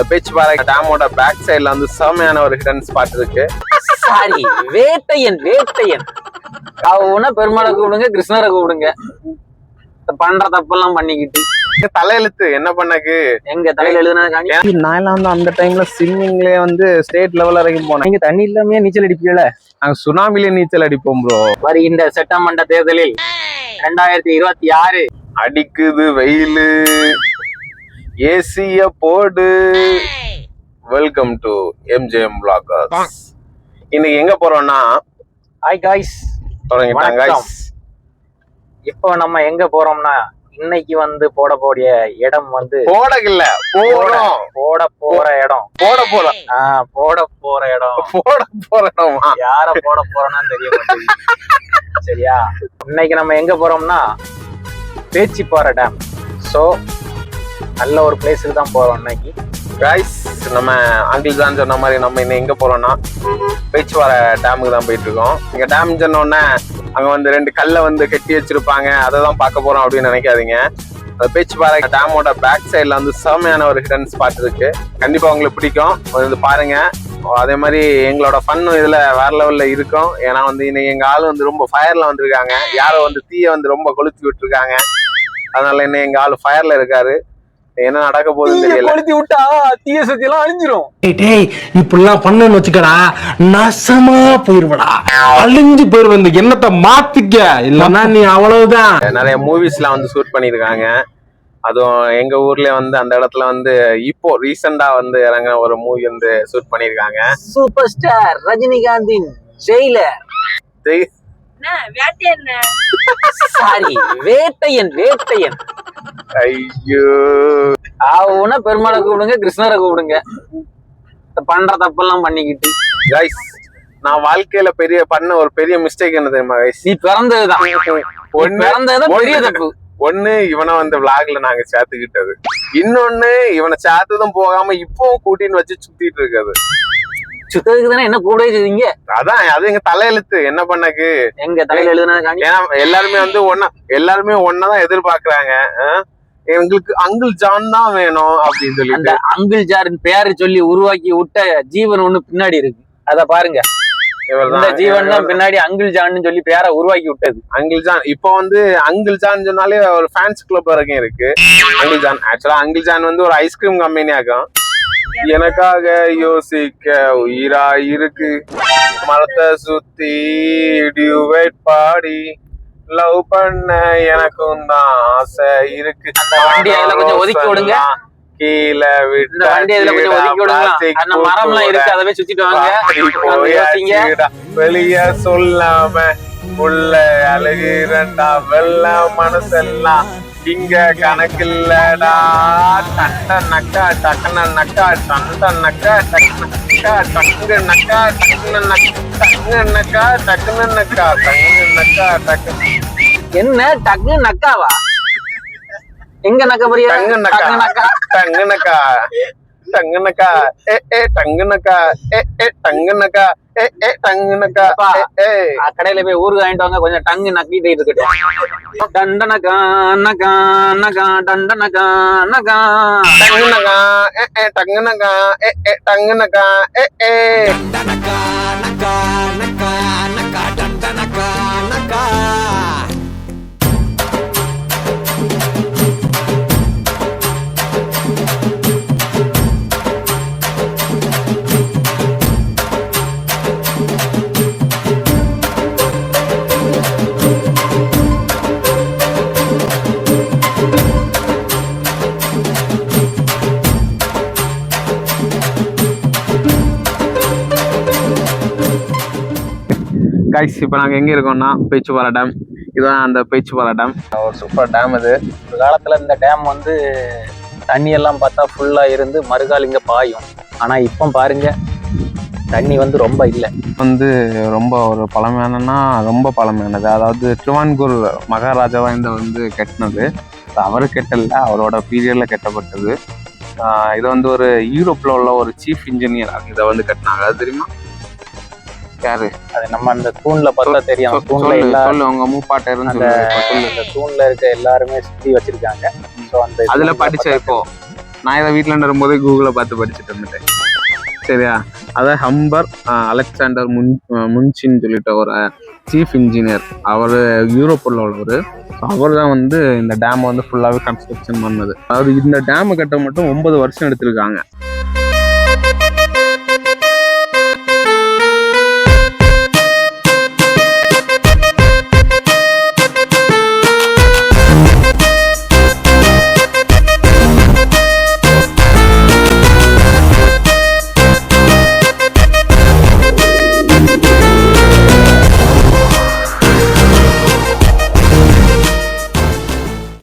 Pechiparai டேமோட back சைடுல வந்து செமையான ஒரு ஹிடன் ஸ்பாட் இருக்கு. சாரி, வேட்டையன் வேட்டையன். அவனா பெருமாளை கூப்பிடுங்க, கிருஷ்ணரை கூப்பிடுங்க. பண்ற தப்பெல்லாம் பண்ணிக்கிட்டு தலையெழுத்து என்ன பண்ணக்கு எங்க தலையில எழுதுனது. நான் எல்லாம் வந்து அந்த டைம்ல ஸ்விம்மிங்லயே வந்து ஸ்டேட் லெவல் வரைக்கும் போனேன். நீங்க தண்ணி இல்லாமயே நீச்சல் அடிப்பீங்கள? நாங்க சுனாமிலே நீச்சல் அடிப்போம் ப்ரோ. வருகின்ற சட்டமன்ற தேர்தலில் 2026 அடிக்குது வெயிலு, ஏசிய போடு. Welcome to MJM vloggers. இன்னைக்கு எங்க போறோம்னா, ஹாய் காய்ஸ், தொடங்கிட்டாங்க. இப்போ நம்ம எங்க போறோம்னா, இன்னைக்கு வந்து போடக்கூடிய இடம் வந்து போடல போறோம், போட போற இடம். போட போறோம். போட போற இடம். போட போற இடமா? யார போட போறோம்னு தெரிய மாட்டேங்குது. சரியா, இன்னைக்கு நம்ம எங்க போறோம்னா பேச்சிப்பாறை டேம். ஸோ நல்ல ஒரு பிளேஸுக்கு தான் போறோம் இன்னைக்கு. கைஸ், நம்ம அங்கிள் ஜான் சொன்ன மாதிரி நம்ம இன்னும் எங்க போறோம்னா பேச்சுப்பாறை டேமுக்கு தான் போயிட்டு இருக்கோம். இங்க டேம் சொன்னோடனே அங்க வந்து 2 கல்லை வந்து கட்டி வச்சிருப்பாங்க, அதை தான் பார்க்க போறோம் அப்படின்னு நினைக்காதீங்க. பேச்சுப்பாறை டேமோட பேக் சைடுல வந்து செமையான ஒரு ஹிடன் ஸ்பாட் இருக்கு. கண்டிப்பா உங்களுக்கு பிடிக்கும், வந்து பாருங்க. அதே மாதிரி எங்களோட ஃபன்னும் இதுல வேற லெவல்ல இருக்கும். ஏன்னா வந்து இன்னைக்கு எங்க ஆளு வந்து ரொம்ப ஃபயர்ல வந்திருக்காங்க. யாரோ வந்து தீய வந்து ரொம்ப கொளுத்தி விட்டுருக்காங்க. அதனால இன்னும் எங்க ஆளு ஃபயர்ல இருக்காரு. என்ன நடக்க போகுதுன்னு தெரியல. கொளுத்தி விட்டா தீய சக்தி எல்லாம் அழிஞ்சிரும். டேய், இப்படிலாம் பண்ணு வச்சுக்கடா, நாசமா போயிருவடா, அழிஞ்சு போயிருவ. இந்த எண்ணத்தை மாத்திக்க, இல்லன்னா நீ அவ்வளவுதான். நிறைய மூவிஸ்லாம் வந்து ஷூட் பண்ணிருக்காங்க. அதுவும் எங்க ஊர்ல வந்து அந்த இடத்துல வந்து இப்போ ரீசெண்டா வந்து இறங்கின ஒரு மூவி வந்து ஷூட் பண்ணிருக்காங்க. சூப்பர் ஸ்டார் ரஜினிகாந்தின் ஜெயிலர். சாரி, வேட்டையன் வேட்டையன். ஐயோ, அவனா பெருமாளை கூப்பிடுங்க, கிருஷ்ணரை கூப்பிடுங்க. பண்ற தப்பெல்லாம் பண்ணிக்கிட்டு. கைஸ், நான் வாழ்க்கையில பண்ண ஒரு பெரிய மிஸ்டேக் என்ன தெரியுமா கைஸ்? நீ பிறந்ததுதான் பெரிய தப்பு. ஒண்ணு, இவனை வந்து விளாக்ல நாங்க சேர்த்துக்கிட்டது. இன்னொன்னு, இவனை சேர்த்ததும் போகாம இப்பவும் கூட்டின்னு வச்சு சுத்திட்டு இருக்காது. சுத்ததுக்கு தானே என்ன கூட செய்வீங்க? அதான், அது எங்க தலையெழுத்து. என்ன பண்ணக்கு எங்க தலையில எழுதுனது. ஏன்னா எல்லாருமே ஒன்னதான் எதிர்பார்க்கறாங்க. எங்களுக்கு அங்கிள் ஜான் தான் வேணும் அப்படின்னு சொல்லி. அந்த அங்கிள் ஜான் பேரு சொல்லி உருவாக்கி விட்ட ஜீவன் ஒண்ணு பின்னாடி இருக்கு, அத பாருங்க. இந்த ஜீவன் தான் பின்னாடி அங்கிள் ஜான்னு சொல்லி பேரை உருவாக்கி விட்டது. அங்கிள் ஜான் இப்போ வந்து அங்கிள் ஜான் சொன்னாலே ஒரு ஃபேன்ஸ் கிளப் வரைக்கும் இருக்கு. அங்கிள் ஜான் ஆக்சுவலா அங்கிள் ஜான் வந்து ஒரு ஐஸ்கிரீம் கம்பெனி ஆகும். எனக்காக யோசிக்க உயிரா இருக்கு, மரத்தை சுத்தி டியூவேட் பாடி லவ் பண்ண எனக்கும் தான் ஆசை இருக்கு. அந்த வண்டியை கொஞ்சம் ஒதுக்கி விடுங்க, கீழே விட்டு வண்டியை கொஞ்சம் ஒதுக்கி விடுங்க. அந்த மரம் எல்லாம் இருக்கு, அதவே சுத்திட்டு வாங்க. வெளிய சொல்லாம உள்ள அழுகிறண்டா, வெள்ள மனசெல்லாம் இங்க கணக்கில்லடா. டட்ட நக்கா டக்குன நக்கா டண்ட நக்கா டக்குனக்கா டக்கு நக்கா டக்குன நக்கா டக்குன நக்கா டங்கு நக்கா டக்கு. என்ன டக்கு நக்காவா? எங்க நக்க போறியா? டங்கு நக்கா டங்கு நக்கா டங்கு நக்கா டங்கு நக்கா டங்கு நக்கா டங்கு நக்கா. கடையில போய் ஊருக்கு வாங்கிட்டு வாங்க, கொஞ்சம் டங்கு நக்கிட்டு இருக்கட்டும். டண்டனக்கா நக்கா நக்கா டண்டனக்கா நக்கா டங்கு நக்கா டங்கு நக்கா டங்கு நக்கா டண்டனக்கா நக்கா நக்கா நக்கா டண்டனக்கா நக்கா. கைஸ், இப்போ நாங்கள் எங்கே இருக்கோம்னா பேச்சுப்பாறை டேம். இதுதான் அந்த பேச்சுப்பாறை டேம். ஒரு சூப்பர் டேம் இது. ஒரு காலத்துல இந்த டேம் வந்து தண்ணி எல்லாம் பார்த்தா ஃபுல்லா இருந்து மறுகால் இங்க பாயும். ஆனா இப்போ பாருங்க, தண்ணி வந்து ரொம்ப இல்லை. வந்து ரொம்ப ஒரு பழமையானன்னா ரொம்ப பழமையானது. அதாவது திருவான்கூர் மகாராஜா தான் இந்த வந்து கட்டினது. அவரு கெட்டல, அவரோட பீரியட்ல கட்டப்பட்டது. இது வந்து ஒரு யூரோப்ல உள்ள ஒரு சீஃப் இன்ஜினியர் இதை வந்து கட்டினாங்க. அது தெரியுமா யாரு? அது நம்ம அந்த தூண்ல பார்த்தா தெரியும். தூண்ல எல்லாரும் உங்க மூப்பாட்ட இருந்து அந்த தூண்ல இருக்க எல்லாருமே சுத்தி வச்சிருக்காங்க. அதுல படிச்ச இப்போ நான் இதை வீட்டில் வரும்போதே கூகுளில் பார்த்து படிச்சுட்டு இருந்துட்டேன். சரியா, அதான் ஹம்பர் அலெக்சாண்டர் முன்சின்னு சொல்லிட்டு ஒரு சீஃப் இன்ஜினியர், அவர் யூரோப்பில் உள்ளவர். அவர் தான் வந்து இந்த டேமை வந்து ஃபுல்லாகவே கன்ஸ்ட்ரக்ஷன் பண்ணது. அதாவது இந்த டேமை கட்ட மட்டும் 9 வருஷம் எடுத்திருக்காங்க.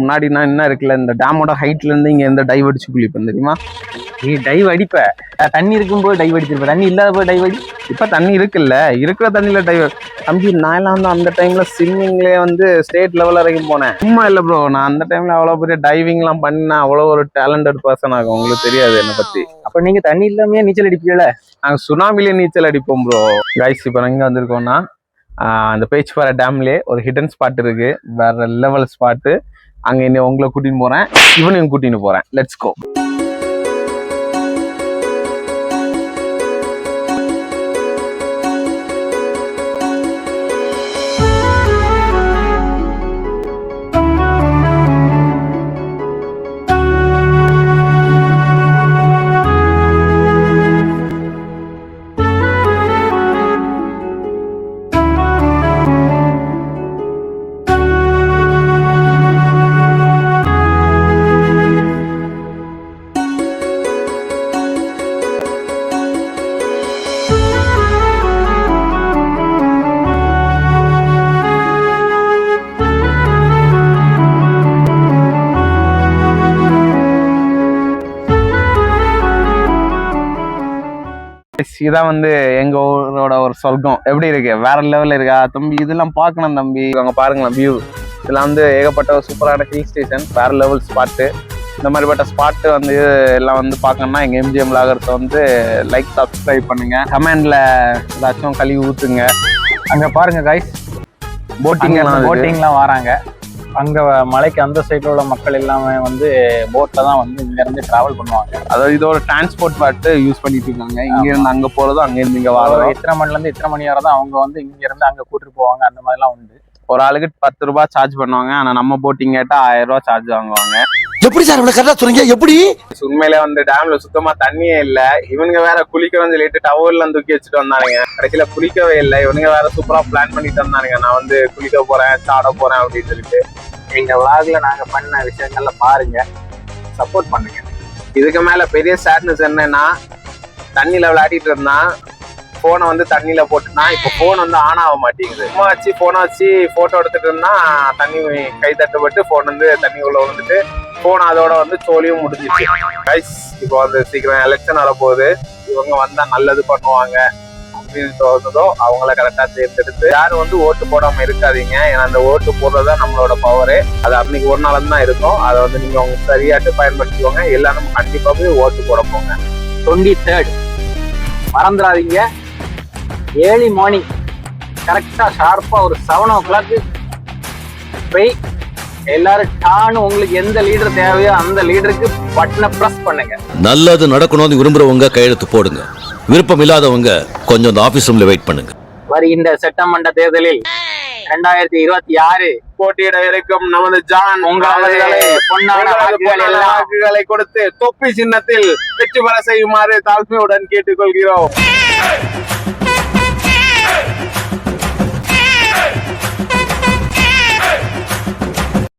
முன்னாடி நான் என்ன இருக்குல்ல, இந்த டேமோட ஹைட்ல இருந்து இங்க எந்த டைவ் அடிச்சு குளிப்பேன் தெரியுமா? நீ டைவ் அடிப்ப, தண்ணி இருக்கும்போது டைவ் அடிச்சிருப்ப, தண்ணி இல்லாத போது டைவ் அடி. இப்ப தண்ணி இருக்குல்ல, இருக்கிற தண்ணியில டைவ் தம்பி. நான் எல்லாம் வந்து அந்த டைம்ல ஸ்விம்மிங்லேயே வந்து ஸ்டேட் லெவல் வரைக்கும் போனேன். சும்மா இல்லை ப்ரோ, நான் அந்த டைம்ல அவ்வளவு பெரிய டைவிங் எல்லாம் பண்ணா அவ்வளோ ஒரு டேலண்டட் பர்சன் ஆகும். உங்களுக்கு தெரியாது என்னை பத்தி. அப்ப நீங்க தண்ணி இல்லாமயே நீச்சல் அடிப்பீங்கள? நாங்கள் சுனாமிலே நீச்சல் அடிப்போம் ப்ரோ. கைஸ், இப்போ எங்க வந்திருக்கோம்னா அந்த பேச்சிப்பாறை டேம்லேயே ஒரு ஹிடன் ஸ்பாட் இருக்கு, வேற லெவல் ஸ்பாட்டு. அங்க இன்னும் உங்களை கூட்டின்னு போறேன், இவனையும் கூட்டின்னு போறேன். Let's go. இதான் வந்து எங்க ஊரோட ஒரு சொர்க்கம். எப்படி இருக்கு? வேற லெவல்ல இருக்கா தம்பி? இதெல்லாம் பார்க்கணும் தம்பி. அங்க பாருங்களேன் வியூ. இதெல்லாம் வந்து ஏகப்பட்ட ஒரு சூப்பரான ஹில் ஸ்டேஷன், வேற லெவல் ஸ்பாட்டு. இந்த மாதிரிப்பட்ட ஸ்பாட்டு வந்து எல்லாம் வந்து பார்க்கணும்னா எங்க எம்ஜிஎம் விளாகரத்தை வந்து லைக் சப்ஸ்கிரைப் பண்ணுங்க, கமெண்ட்ல ஏதாச்சும் கழுவி ஊத்துங்க. அங்க பாருங்க கைஸ், போட்டிங்லாம் வராங்க. அங்க மலைக்கு அந்த சைட்ல உள்ள மக்கள் எல்லாமே வந்து போட்ல தான் வந்து இங்க இருந்து டிராவல் பண்ணுவாங்க. அதாவது இதோட டிரான்ஸ்போர்ட் பாட்டு யூஸ் பண்ணிட்டு இருக்காங்க. இங்க இருந்து அங்க போறதும் அங்க இருந்து இங்க வரோம். இத்தனை மணில இருந்து இத்தனை மணி வரை தான் அவங்க வந்து இங்க இருந்து அங்க கூட்டிட்டு போவாங்க. அந்த மாதிரி எல்லாம் உண்டு. ஒரு ஆளுக்கு 10 ரூபாய் சார்ஜ் பண்ணுவாங்க. ஆனா நம்ம போட்டிங் கேட்டா 1000 ரூபாய் சார்ஜ் வாங்குவாங்க. எப்படி சார் இவ்வளவு கரெக்டா சொல்றீங்க? எப்படி? உண்மையிலே வந்து டேம்ல சுத்தமா தண்ணியே இல்ல. இவனுங்க வேற குளிக்கணும்னு சொல்லிட்டு டவர்ல தூக்கி வச்சுட்டு வந்தானுங்க. கடைசியில குளிக்கவே இல்லை. இவனுங்க வேற சூப்பரா பிளான் பண்ணிட்டு வந்தானுங்க, நான் வந்து குளிக்க போறேன், சாட போறேன் அப்படின்னு சொல்லிட்டு. எங்க விளாக்ல நாங்க பண்ண விஷயங்கள்ல பாருங்க, சப்போர்ட் பண்ணுங்க. இதுக்கு மேல பெரிய சேட்னஸ் என்னன்னா, தண்ணியில விளையாடிட்டு இருந்தான், போனை வந்து தண்ணியில போட்டுனா இப்ப போன் வந்து ஆன் ஆக மாட்டேங்குது. சும்மா வச்சு போனை வச்சு போட்டோ எடுத்துட்டு இருந்தா தண்ணி கை தட்டுப்பட்டு போன் வந்து தண்ணி உள்ள விழுந்துட்டு போன் அதோட வந்து சோழியும் முடிஞ்சிச்சு. கைஸ், இப்போ வந்து சீக்கிரம் எலெக்ஷன் வரப்போகுது. இவங்க வந்தா நல்லது பண்ணுவாங்க அப்படின்னு தோணுதோ அவங்கள கரெக்டா தேர்ந்தெடுத்து யாரும் வந்து ஓட்டு போடாம இருக்காதீங்க. ஏன்னா அந்த ஓட்டு போடுறதா நம்மளோட பவரு. அது அன்னைக்கு ஒரு நாள் தான் இருக்கும். அதை வந்து நீங்க அவங்க சரியாட்டு பயன்படுத்திக்கோங்க. எல்லாரும் கண்டிப்பா போய் ஓட்டு போட போங்க. 23rd மறந்துடாதீங்க. ஏர்லி மார்னிங் கரெக்டா ஷார்ப்பா ஒரு 7 o'clock போய் எல்லாரும் டான்னு உங்களுக்கு எந்த லீடர் தேவையோ அந்த லீடருக்கு பட்டனை பிரஸ் பண்ணுங்க. நல்லது நடக்கணும்னு விரும்புறவங்க கையெழுத்து போடுங்க, விருப்பம் இல்லாதவங்க கொஞ்சம் அந்த ஆபீஸ் ரூம்ல வெயிட் பண்ணுங்க. வருகின்ற சட்டமன்ற தேர்தலில் 2026 போட்டியிட இருக்கும் நமது ஜான் பொன்னான வாக்குகளை கொடுத்து தொப்பி சின்னத்தில் வெற்றி பெற செய்யுமாறு தாழ்மையுடன் கேட்டுக்கொள்கிறோம்.